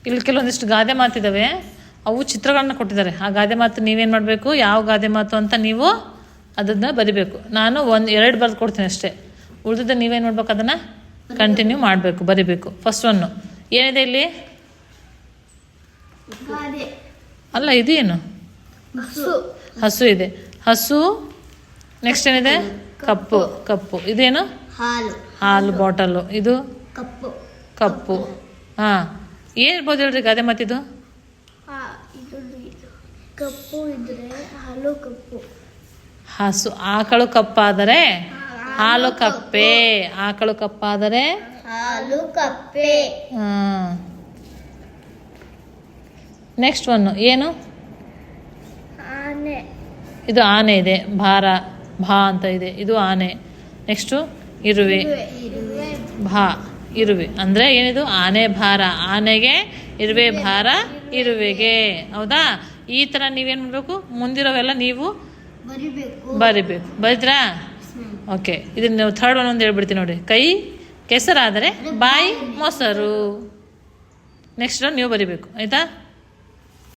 ಇಲ್ಲಿ ಕೆಲವೊಂದಿಷ್ಟು ಗಾದೆ ಮಾತಿದ್ದಾವೆ, ಅವು ಚಿತ್ರಗಳನ್ನ ಕೊಟ್ಟಿದ್ದಾರೆ. ಆ ಗಾದೆ ಮಾತು ನೀವೇನು ಮಾಡಬೇಕು, ಯಾವ ಗಾದೆ ಮಾತು ಅಂತ ನೀವು ಅದನ್ನು ಬರಿಬೇಕು. ನಾನು 2 ಬರೆದು ಕೊಡ್ತೀನಿ ಅಷ್ಟೇ. ಉಳಿದಿದ್ದ ನೀವೇನು ಮಾಡ್ಬೇಕು, ಅದನ್ನು ಕಂಟಿನ್ಯೂ ಮಾಡಬೇಕು, ಬರಿಬೇಕು. ಫಸ್ಟ್ ಒನ್ನು ಏನಿದೆ ಇಲ್ಲಿ? ಅಲ್ಲ, ಇದೇನು? ಹಸು ಇದೆ. ಹಸು. ನೆಕ್ಸ್ಟ್ ಏನಿದೆ? ಕಪ್ಪು. ಕಪ್ಪು. ಇದೇನು? ಹಾಲು ಬಾಟಲು. ಇದು ಕಪ್ಪು. ಹಾಂ, ಏನಿರ್ಬೋದು ಹೇಳ್ರಿ ಗಾದೆ ಮಾತಿದು? ಕಪ್ಪು ಇದ್ರೆ ಹಾಲು ಕಪ್ಪು. ಹಸು. ಆಕಳು ಕಪ್ಪಾದರೆ ಹಾಲು ಕಪ್ಪೆ. ಆಕಳು ಕಪ್ಪಾದರೆ ಹಾಲು ಕಪ್ಪೆ. ಹಾಂ. ನೆಕ್ಸ್ಟ್ ಒನ್ನು ಏನು? ಆನೆ. ಇದು ಆನೆ ಇದೆ. ಭಾರ, ಭಾ ಅಂತ ಇದೆ. ಇದು ಆನೆ. ನೆಕ್ಸ್ಟು ಇರುವೆ. ಭಾ, ಇರುವೆ ಅಂದರೆ ಏನಿದು? ಆನೆ ಭಾರ. ಆನೆಗೆ ಇರುವೆ ಭಾರ, ಇರುವೆಗೆ. ಹೌದಾ? ಈ ಥರ ನೀವೇನು ಮಾಡಬೇಕು, ಮುಂದಿರೋವೆಲ್ಲ ನೀವು ಬರಿಬೇಕು. ಬರಿದ್ರಾ? ಓಕೆ. ಇದನ್ನು ನೀವು ಥರ್ಡ್ ಒನ್ ಒಂದು ಹೇಳ್ಬಿಡ್ತೀನಿ ನೋಡಿ. ಕೈ ಕೆಸರಾದರೆ ಬಾಯಿ ಮೊಸರು. ನೆಕ್ಸ್ಟ್ ನೀವು ಬರಿಬೇಕು. ಆಯಿತಾ?